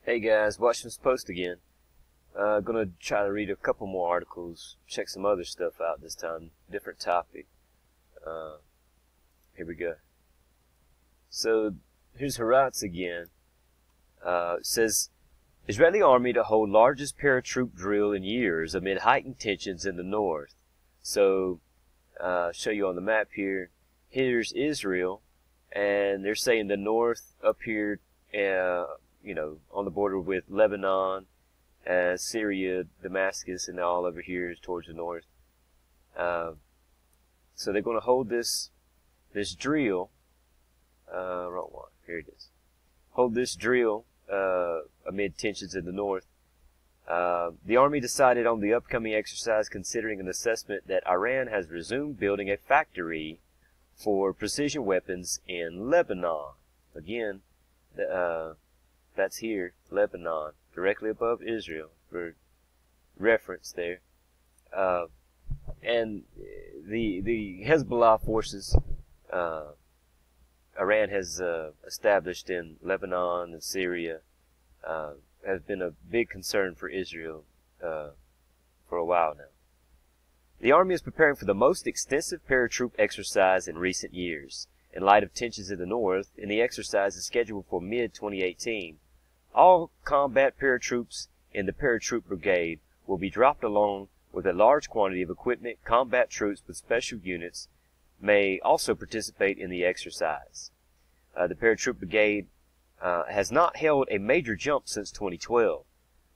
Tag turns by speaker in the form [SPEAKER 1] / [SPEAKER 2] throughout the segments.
[SPEAKER 1] Hey guys, Washington Post again. Gonna try to read a couple more articles, check some other stuff out this time, different topic. Here we go. So here's Haaretz again. It says, Israeli army to hold largest paratroop drill in years amid heightened tensions in the north. So, show you on the map here. Here's Israel, and they're saying the north up here, on the border with Lebanon, Syria, Damascus, and all over here towards the north. So they're going to hold this drill. Wrong one. Here it is. Hold this drill amid tensions in the north. The Army decided on the upcoming exercise considering an assessment that Iran has resumed building a factory for precision weapons in Lebanon. Again, that's here, Lebanon, directly above Israel, for reference there. And the Hezbollah forces Iran has established in Lebanon and Syria has been a big concern for Israel for a while now. The Army is preparing for the most extensive paratroop exercise in recent years. In light of tensions in the north, and the exercise is scheduled for mid-2018. All combat paratroops in the paratroop brigade will be dropped along with a large quantity of equipment. Combat troops with special units may also participate in the exercise. The paratroop brigade has not held a major jump since 2012.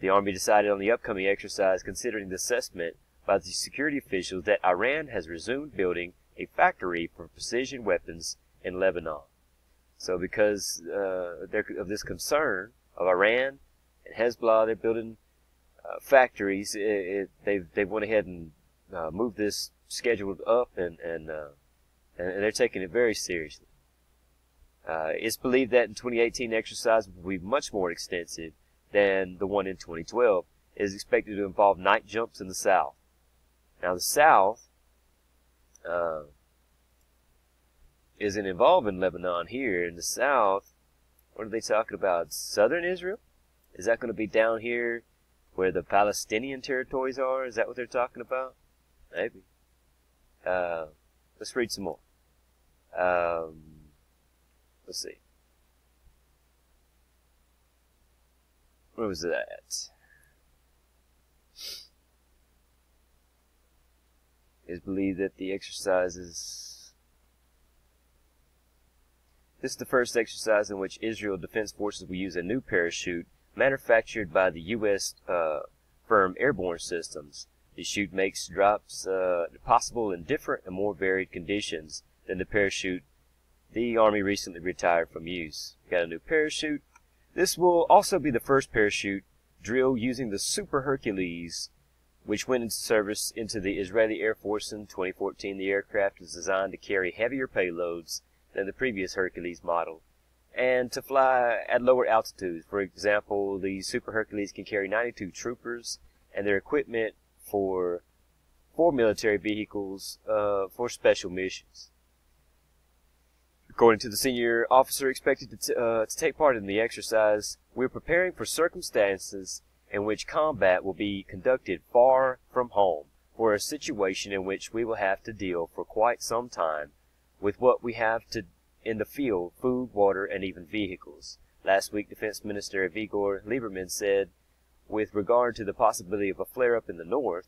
[SPEAKER 1] The Army decided on the upcoming exercise considering the assessment by the security officials that Iran has resumed building a factory for precision weapons in Lebanon. So because of this concern of Iran and Hezbollah, they're building factories. They went ahead and moved this schedule up, and they're taking it very seriously. It's believed that in 2018 exercise will be much more extensive than the one in 2012. It is expected to involve night jumps in the south. Now the south isn't involved in Lebanon here. In the south, what are they talking about? Southern Israel? Is that going to be down here where the Palestinian territories are? Is that what they're talking about? Maybe. Let's read some more. Let's see. Where was it at? It is believed that the exercises... This is the first exercise in which Israel Defense Forces will use a new parachute manufactured by the U.S. firm Airborne Systems. The chute makes drops possible in different and more varied conditions than the parachute the Army recently retired from use. Got a new parachute. This will also be the first parachute drill using the Super Hercules, which went into service into the Israeli Air Force in 2014. The aircraft is designed to carry heavier payloads than the previous Hercules model, and to fly at lower altitudes. For example, the Super Hercules can carry 92 troopers and their equipment for 4 military vehicles for special missions. According to the senior officer expected to take part in the exercise, we're preparing for circumstances in which combat will be conducted far from home, for a situation in which we will have to deal for quite some time with what we have in the field: food, water, and even vehicles. Last week, Defense Minister Avigdor Lieberman said, with regard to the possibility of a flare-up in the north,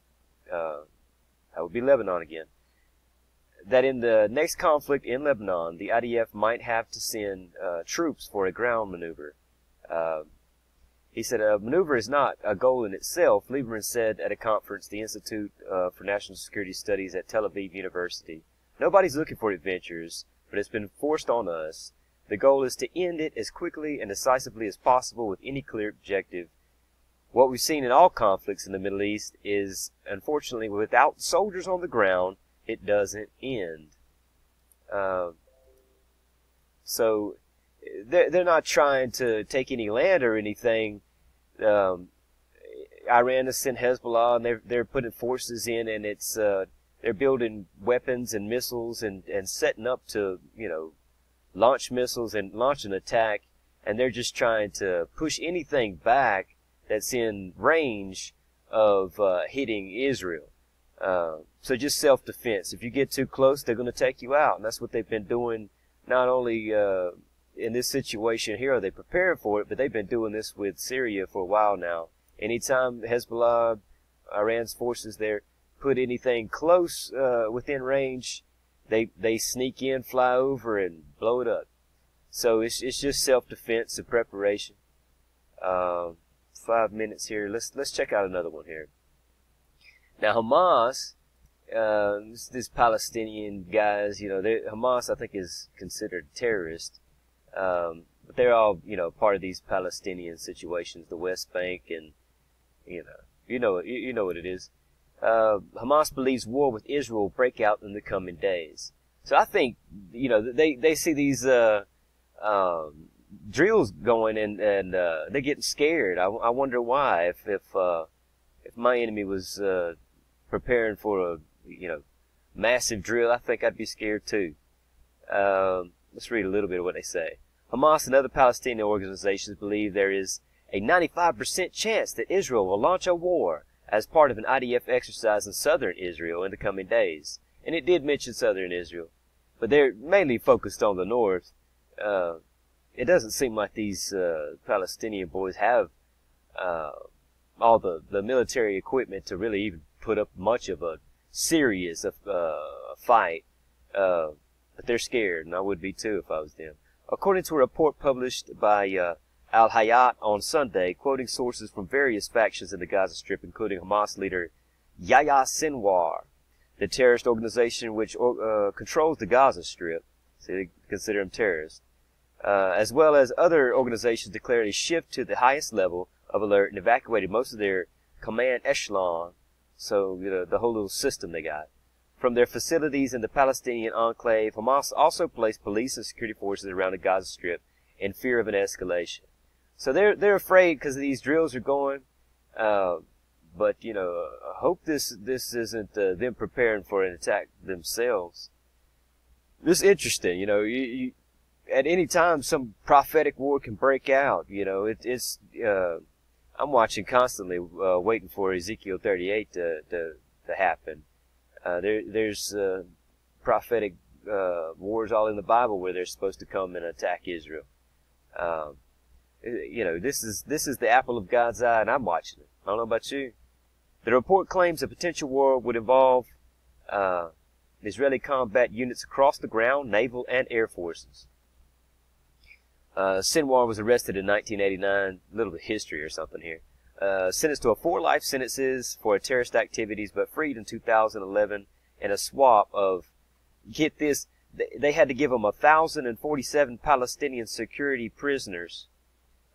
[SPEAKER 1] that would be Lebanon again, that in the next conflict in Lebanon, the IDF might have to send troops for a ground maneuver. He said a maneuver is not a goal in itself. Lieberman said at a conference, the Institute for National Security Studies at Tel Aviv University. Nobody's looking for adventures, but it's been forced on us. The goal is to end it as quickly and decisively as possible with any clear objective. What we've seen in all conflicts in the Middle East is, unfortunately, without soldiers on the ground, it doesn't end. So they're not trying to take any land or anything. Iran has sent Hezbollah, and they're putting forces in, and it's they're building weapons and missiles and setting up to launch missiles and launch an attack and they're just trying to push anything back that's in range of hitting Israel. So just self-defense. If you get too close, they're going to take you out, and that's what they've been doing. Not only in this situation here are they preparing for it, but they've been doing this with Syria for a while now. Anytime Hezbollah, Iran's forces there, put anything close within range, they sneak in, fly over, and blow it up. So it's just self-defense and preparation. 5 minutes here. Let's check out another one here. Now Hamas, this Palestinian guys, Hamas I think is considered terrorist, but they're all part of these Palestinian situations, the West Bank, and you know what it is. Hamas believes war with Israel will break out in the coming days. So I think they see these drills going and they're getting scared. I wonder why. If my enemy was preparing for a massive drill, I think I'd be scared too. Let's read a little bit of what they say. Hamas and other Palestinian organizations believe there is a 95% chance that Israel will launch a war as part of an IDF exercise in southern Israel in the coming days. And it did mention southern Israel, but they're mainly focused on the north. It doesn't seem like these Palestinian boys have all the military equipment to really even put up much of a serious fight. But they're scared, and I would be too if I was them. According to a report published by Al Hayat on Sunday, quoting sources from various factions in the Gaza Strip, including Hamas leader Yahya Sinwar, the terrorist organization which controls the Gaza Strip, so they consider them terrorists, as well as other organizations declared a shift to the highest level of alert and evacuated most of their command echelon, so the whole little system they got, from their facilities in the Palestinian enclave. Hamas also placed police and security forces around the Gaza Strip in fear of an escalation. So they're afraid because these drills are going, but I hope this isn't them preparing for an attack themselves. This is interesting, you at any time some prophetic war can break out. I'm watching constantly, waiting for Ezekiel 38 to happen. There's prophetic wars all in the Bible where they're supposed to come and attack Israel. This is the apple of God's eye, and I'm watching it. I don't know about you. The report claims a potential war would involve Israeli combat units across the ground, naval, and air forces. Sinwar was arrested in 1989, a little bit of history or something here. Sentenced to 4 life sentences for terrorist activities, but freed in 2011 in a swap of, get this, they had to give him 1,047 Palestinian security prisoners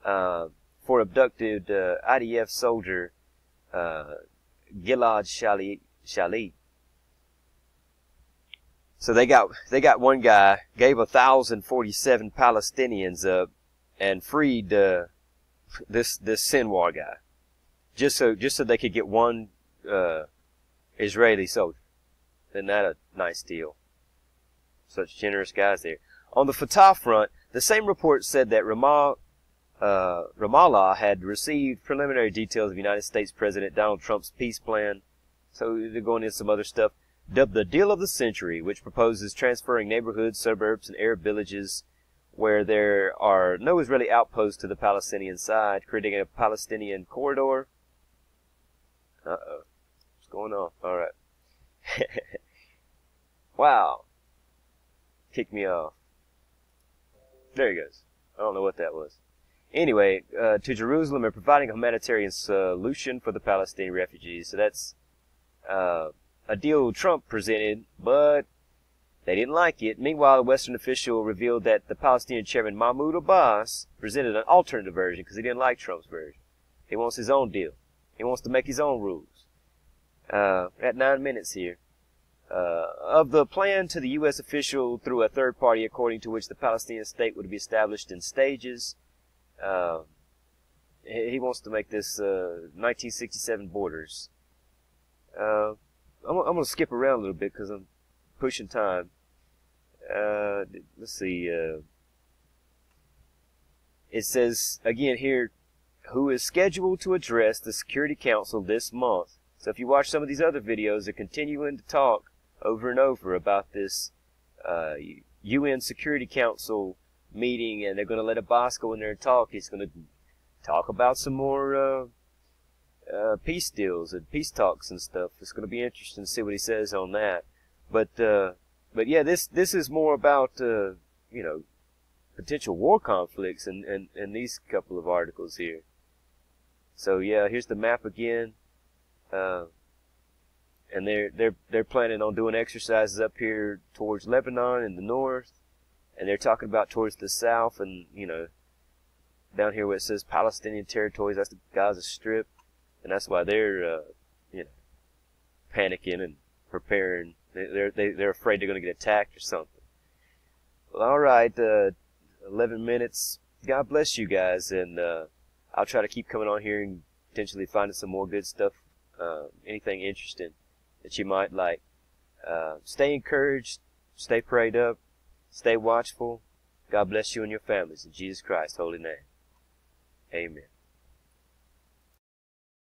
[SPEAKER 1] for abducted IDF soldier Gilad Shalit. So they got one guy, gave 1,047 Palestinians up, and freed this Sinwar guy, just so they could get one Israeli soldier. Isn't that a nice deal? Such generous guys there. On the Fatah front, the same report said that Ramallah had received preliminary details of United States President Donald Trump's peace plan. So they're going into some other stuff. Dubbed the Deal of the Century, which proposes transferring neighborhoods, suburbs, and Arab villages where there are no Israeli outposts to the Palestinian side, creating a Palestinian corridor. Uh-oh. What's going on? All right. Wow. Kicked me off. There he goes. I don't know what that was. Anyway, to Jerusalem and providing a humanitarian solution for the Palestinian refugees. So that's a deal Trump presented, but they didn't like it. Meanwhile, a Western official revealed that the Palestinian chairman Mahmoud Abbas presented an alternative version because he didn't like Trump's version. He wants his own deal. He wants to make his own rules. At 9 minutes here. Of the plan to the U.S. official through a third party, according to which the Palestinian state would be established in stages. He wants to make this 1967 borders. I'm going to skip around a little bit because I'm pushing time. Let's see. it says again here, who is scheduled to address the Security Council this month. So if you watch some of these other videos, they're continuing to talk over and over about this UN Security Council meeting, and they're going to let a boss go in there and talk. He's going to talk about some more peace deals and peace talks and stuff. It's going to be interesting to see what he says on that. But yeah, this is more about you know, potential war conflicts and these couple of articles here. So yeah, here's the map again, and they're planning on doing exercises up here towards Lebanon in the north, and they're talking about towards the south, and you know, down here where it says Palestinian territories, that's the Gaza Strip, and that's why they're you know, panicking and preparing. They're afraid they're going to get attacked or something. Well, all right, 11 minutes. God bless you guys, and I'll try to keep coming on here and potentially finding some more good stuff, anything interesting that you might like. Stay encouraged, stay prayed up, stay watchful. God bless you and your families in Jesus Christ's holy name. Amen.